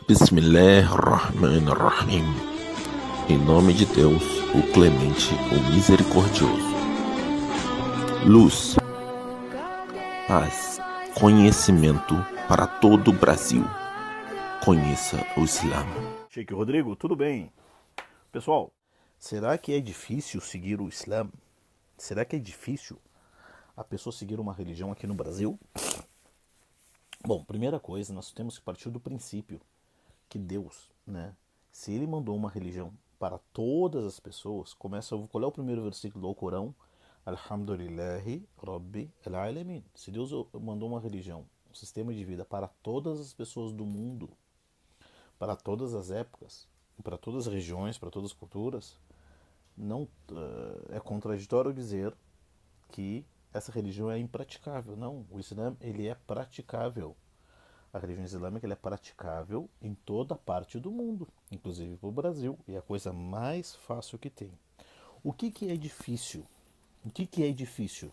Bismillahirrahmanirrahim. Em nome de Deus, o Clemente, o Misericordioso. Luz, paz, conhecimento para todo o Brasil. Conheça o Islã. Sheik Rodrigo, tudo bem? Pessoal, será que é difícil seguir o Islã? Será que é difícil a pessoa seguir uma religião aqui no Brasil? Bom, primeira coisa, nós temos que partir do princípio que Deus, né, se ele mandou uma religião para todas as pessoas, qual é o primeiro versículo do Alcorão? Alhamdulillahi Rabbi al-Alamin. Se Deus mandou uma religião, um sistema de vida para todas as pessoas do mundo, para todas as épocas, para todas as regiões, para todas as culturas, não é contraditório dizer que essa religião é impraticável. Não, o Islã ele é praticável. A religião islâmica é praticável em toda parte do mundo, inclusive para o Brasil, e é a coisa mais fácil que tem. O que é difícil? O que é difícil?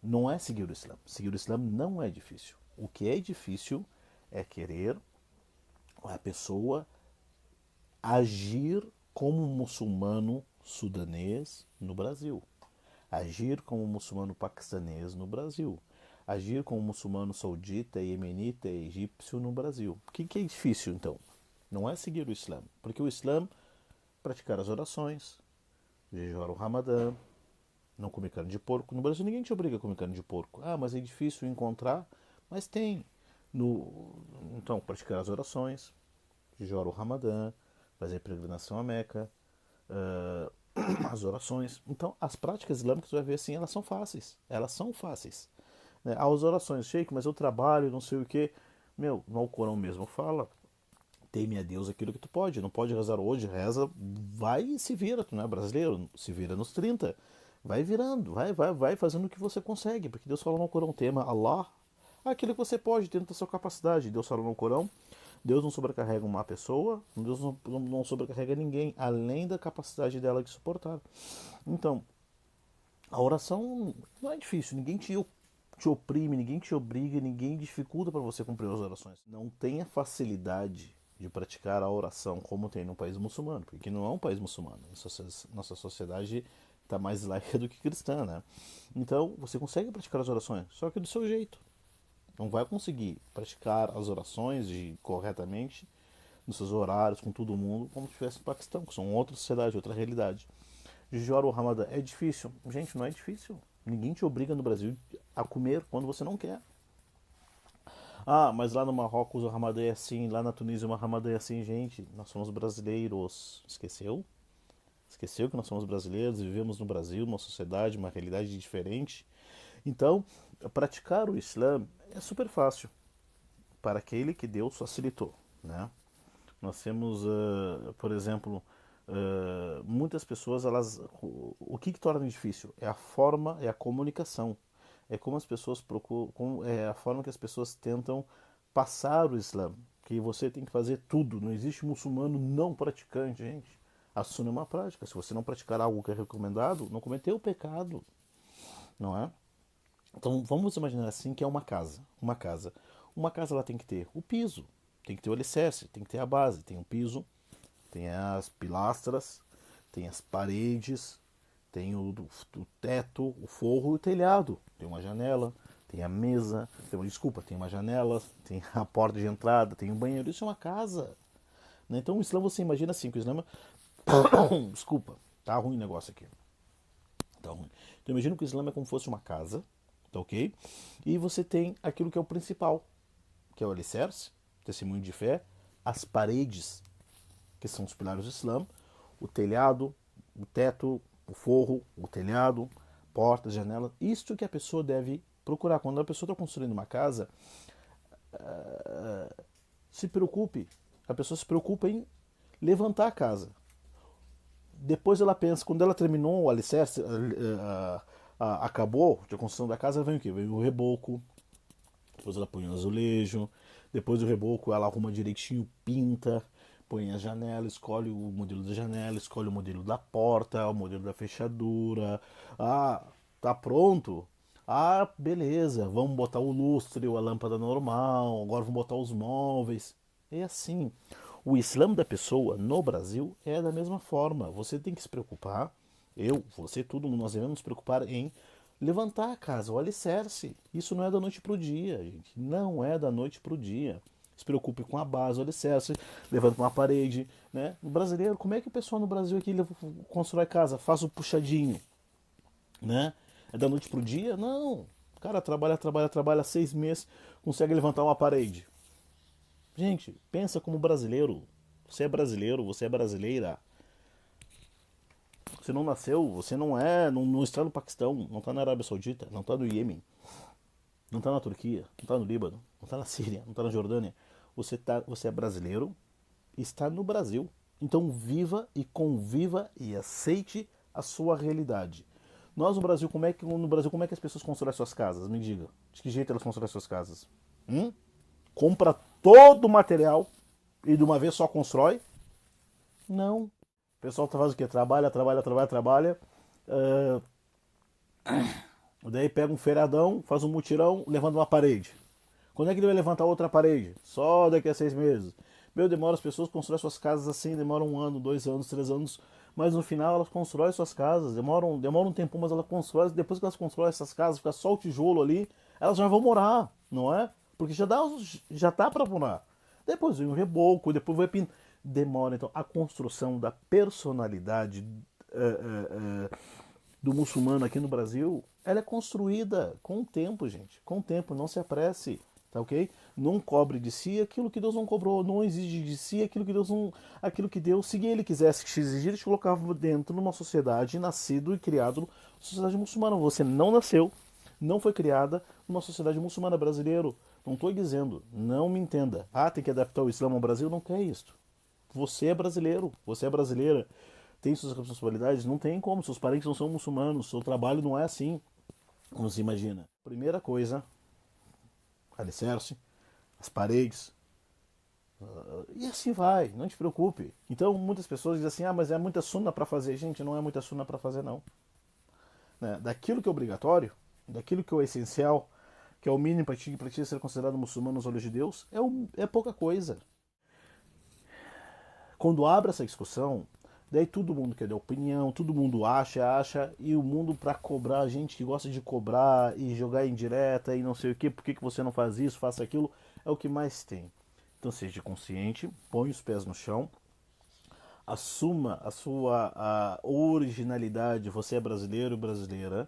Não é seguir o Islã. Seguir o Islã não é difícil. O que é difícil é querer a pessoa agir como muçulmano sudanês no Brasil, agir como muçulmano paquistanês no Brasil, agir como muçulmano saudita, iemenita, egípcio no Brasil. O que é difícil então? Não é seguir o Islã, porque o Islã praticar as orações, jejuar o Ramadã, não comer carne de porco. No Brasil ninguém te obriga a comer carne de porco. Ah, mas é difícil encontrar, mas tem. Então, praticar as orações, jejuar o Ramadã, fazer peregrinação a Meca, uh, as orações. Então, as práticas islâmicas, você vai ver assim, elas são fáceis. Elas são fáceis. Né? As orações, Sheik, mas eu trabalho, não sei o que. Meu, no Alcorão mesmo fala, teme a Deus aquilo que tu pode. Não pode rezar hoje, reza, vai e se vira. Tu não é brasileiro, se vira nos 30. Vai virando, vai fazendo o que você consegue. Porque Deus fala no Alcorão, tema Allah, aquilo que você pode, dentro da sua capacidade. Deus fala no Alcorão, Deus não sobrecarrega uma pessoa, Deus não sobrecarrega ninguém, além da capacidade dela de suportar. Então, a oração não é difícil, ninguém te oprime, ninguém te obriga, ninguém dificulta para você cumprir as orações. Não tenha facilidade de praticar a oração como tem no país muçulmano, porque não é um país muçulmano. Nossa sociedade está mais laica do que cristã, né? Então, você consegue praticar as orações, só que do seu jeito. Não vai conseguir praticar as orações corretamente nos seus horários, com todo mundo, como se estivesse no Paquistão, que são outra sociedade, outra realidade. Jejuar o Ramadã é difícil? Gente, não é difícil. Ninguém te obriga no Brasil a comer quando você não quer. Ah, mas lá no Marrocos o Ramadã é assim, lá na Tunísia o Ramadã é assim, gente. Nós somos brasileiros. Esqueceu? Esqueceu que nós somos brasileiros e vivemos no Brasil, numa sociedade, uma realidade diferente. Então, praticar o Islã é super fácil para aquele que Deus facilitou, né? Nós temos, por exemplo, muitas pessoas, o que torna difícil? É a forma, é a comunicação. É como as pessoas procuram, é a forma que as pessoas tentam passar o Islã. Que você tem que fazer tudo. Não existe muçulmano não praticante, gente. A sunna é uma prática. Se você não praticar algo que é recomendado, não cometeu o pecado, não é? Então vamos imaginar assim que é uma casa. Uma casa. Uma casa ela tem que ter o piso, tem que ter o alicerce, tem que ter a base, tem o piso, tem as pilastras, tem as paredes, tem o teto, o forro e o telhado. Tem uma janela, tem a mesa, tem uma janela, tem a porta de entrada, tem um banheiro. Isso é uma casa. Né? Então o Islã você imagina assim, que o Islã desculpa, tá ruim o negócio aqui. Tá ruim. Então imagina que o Islã é como se fosse uma casa, tá ok? E você tem aquilo que é o principal, que é o alicerce, testemunho de fé, as paredes, que são os pilares do Islã, o telhado, o teto, o forro, o telhado, portas, janelas. Isto que a pessoa deve procurar. Quando a pessoa está construindo uma casa, se preocupe. A pessoa se preocupa em levantar a casa. Depois ela pensa, quando ela terminou o alicerce, acabou a construção da casa, vem o que? Vem o reboco, depois ela põe o azulejo, depois do reboco ela arruma direitinho, pinta, põe a janela, escolhe o modelo da janela, escolhe o modelo da porta, o modelo da fechadura. Ah, tá pronto? Ah, beleza, vamos botar o lustre, a lâmpada normal, agora vamos botar os móveis. É assim. O Islã da pessoa no Brasil é da mesma forma. Você tem que se preocupar, eu, você, todo mundo, nós devemos nos preocupar em levantar a casa, o alicerce. Isso não é da noite para o dia, gente. Não é da noite para o dia. Se preocupe com a base, o alicerce, levanta uma parede. Né? O brasileiro, como é que o pessoal no Brasil aqui constrói casa? Faz o puxadinho. Né? É da noite para o dia? Não. O cara trabalha 6 meses, consegue levantar uma parede. Gente, pensa como brasileiro. Você é brasileiro, você é brasileira. Você não nasceu, você não está no Paquistão, não está na Arábia Saudita, não está no Iêmen, não está na Turquia, não está no Líbano, não está na Síria, não está na Jordânia. Você é brasileiro e está no Brasil. Então viva e conviva e aceite a sua realidade. Nós no Brasil, como é que as pessoas constroem suas casas? Me diga. De que jeito elas constroem suas casas? Compra todo o material e de uma vez só constrói? Não. O pessoal faz o quê? Trabalha. Daí pega um feriadão, faz um mutirão, levanta uma parede. Quando é que ele vai levantar outra parede? Só daqui a 6 meses. Demora, as pessoas constroem suas casas assim, demoram 1 ano, 2 anos, 3 anos, mas no final elas constroem suas casas, demora um tempo, mas elas constroem, depois que elas constroem essas casas, fica só o tijolo ali, elas já vão morar, não é? Porque já tá para morar. Depois vem o reboco, depois vai pintar. Demora, então, a construção da personalidade do muçulmano aqui no Brasil, ela é construída com o tempo, gente. Com o tempo, não se apresse, tá ok? Não cobre de si aquilo que Deus não cobrou, não exige de si aquilo que Deus, se ele quisesse te exigir, ele te colocava dentro de uma sociedade, nascido e criado numa sociedade muçulmana. Você não nasceu, não foi criada numa sociedade muçulmana brasileira. Não estou dizendo, não me entenda. Tem que adaptar o Islã ao Brasil, não quer isso. Você é brasileiro, você é brasileira, tem suas responsabilidades, não tem como, seus parentes não são muçulmanos, seu trabalho não é assim, como se imagina. Primeira coisa, alicerce, as paredes, e assim vai, não te preocupe. Então muitas pessoas dizem assim, mas é muita sunna para fazer. Gente, não é muita sunna para fazer não. Né? Daquilo que é obrigatório, daquilo que é o essencial, que é o mínimo para ti ser considerado muçulmano nos olhos de Deus, é pouca coisa. Quando abre essa discussão, daí todo mundo quer dar opinião, todo mundo acha, e o mundo para cobrar, gente que gosta de cobrar e jogar em direta e não sei o que, por que você não faz isso, faça aquilo, é o que mais tem. Então seja consciente, põe os pés no chão, assuma a sua originalidade, você é brasileiro e brasileira,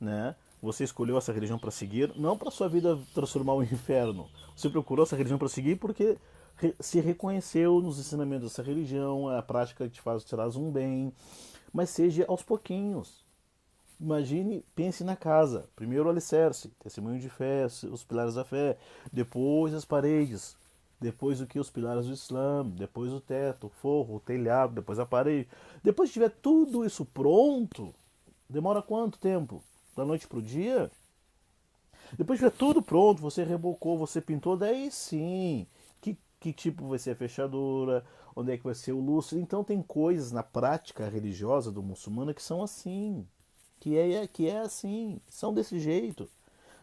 né? Você escolheu essa religião para seguir, não para sua vida transformar o inferno. Você procurou essa religião para seguir porque se reconheceu nos ensinamentos dessa religião, a prática que te traz um bem, mas seja aos pouquinhos. Imagine, pense na casa. Primeiro o alicerce, testemunho de fé, os pilares da fé, depois as paredes, depois o que? Os pilares do Islã, depois o teto, o forro, o telhado, depois a parede. Depois que tiver tudo isso pronto, demora quanto tempo? Da noite para o dia? Depois que tiver tudo pronto, você rebocou, você pintou, daí sim. Que tipo vai ser a fechadura, onde é que vai ser o lustre. Então tem coisas na prática religiosa do muçulmano que são assim, que é assim, são desse jeito.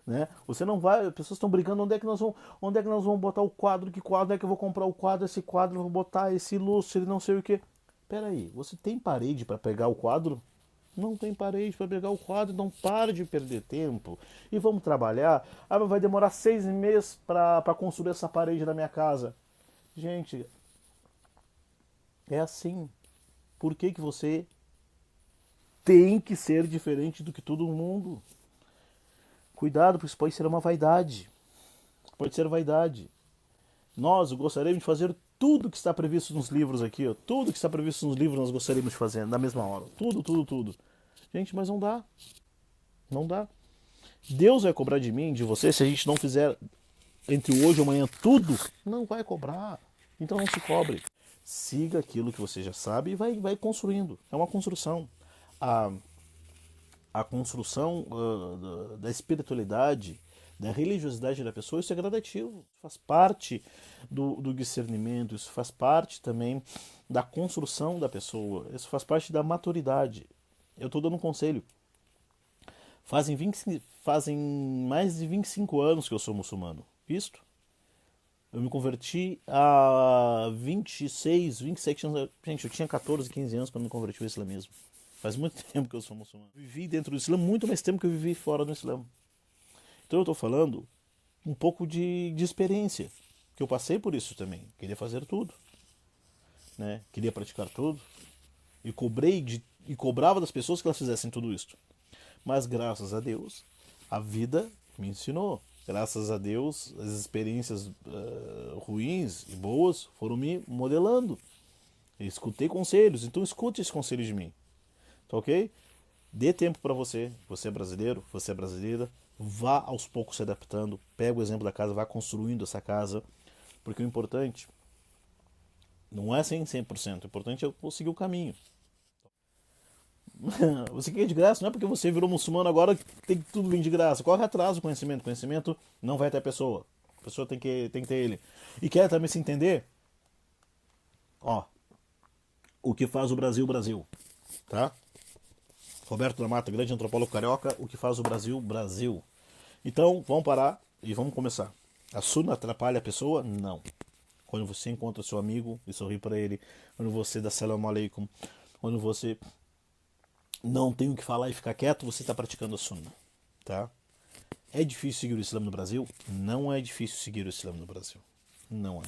Né? Você não vai, as pessoas estão brincando onde é que nós vamos botar o quadro, que quadro é que eu vou comprar o quadro, esse quadro eu vou botar, esse lustre, não sei o que. Peraí, você tem parede para pegar o quadro? Não tem parede para pegar o quadro, não para de perder tempo. E vamos trabalhar. Vai demorar 6 meses para construir essa parede da minha casa. Gente, é assim. Por que você tem que ser diferente do que todo mundo? Cuidado, porque isso pode ser uma vaidade. Pode ser vaidade. Nós gostaríamos de fazer tudo que está previsto nos livros aqui. Ó. Tudo que está previsto nos livros nós gostaríamos de fazer na mesma hora. Tudo. Gente, mas não dá. Não dá. Deus vai cobrar de mim, de você, se a gente não fizer entre hoje e amanhã tudo. Não vai cobrar. Então não se cobre. Siga aquilo que você já sabe e vai construindo. É uma construção. A construção da espiritualidade, da religiosidade da pessoa, isso é gradativo. Isso faz parte do discernimento, isso faz parte também da construção da pessoa, isso faz parte da maturidade. Eu estou dando um conselho. Fazem mais de 25 anos que eu sou muçulmano. Isto. Eu me converti há 26, 27 anos. Gente, eu tinha 14, 15 anos quando me converti ao islamismo. Faz muito tempo que eu sou muçulmano. Vivi dentro do Islã muito mais tempo que eu vivi fora do Islã. Então eu estou falando um pouco de experiência. Que eu passei por isso também. Queria fazer tudo. Né? Queria praticar tudo. E cobrava das pessoas que elas fizessem tudo isso. Mas graças a Deus, a vida me ensinou. Graças a Deus, as experiências ruins e boas foram me modelando. Eu escutei conselhos, então escute esse conselho de mim. Tá ok? Dê tempo para você. Você é brasileiro, você é brasileira. Vá aos poucos se adaptando. Pega o exemplo da casa, vá construindo essa casa. Porque o importante não é 100%. O importante é eu seguir o caminho. Você quer de graça, não é porque você virou muçulmano agora que tem que tudo vir de graça. Corre atrás do conhecimento. Conhecimento não vai ter a pessoa. A pessoa tem que ter ele. E quer também se entender? Ó, o que faz o Brasil, Brasil. Tá? Roberto da Mata, grande antropólogo carioca, o que faz o Brasil, Brasil. Então, vamos parar e vamos começar. A sunna atrapalha a pessoa? Não. Quando você encontra seu amigo e sorri para ele, quando você dá salam aleikum, quando você não tem o que falar e ficar quieto, você está praticando a sunna. Tá? É difícil seguir o Islã no Brasil? Não é difícil seguir o Islã no Brasil. Não é.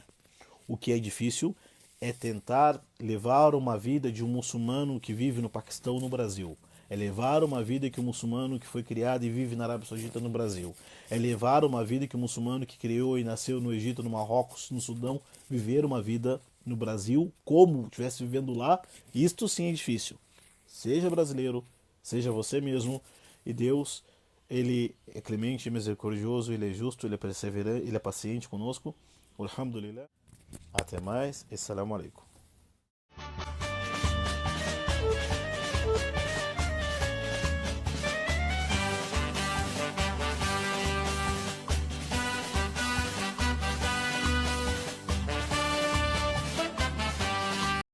O que é difícil é tentar levar uma vida de um muçulmano que vive no Paquistão no Brasil. É levar uma vida que o muçulmano que foi criado e vive na Arábia Saudita no Brasil. É levar uma vida que o muçulmano que criou e nasceu no Egito, no Marrocos, no Sudão, viver uma vida no Brasil como estivesse vivendo lá. Isto sim é difícil. Seja brasileiro, seja você mesmo, e Deus, ele é clemente, misericordioso, ele é justo, ele é perseverante, ele é paciente conosco. Alhamdulillah. Até mais. Assalamu alaikum.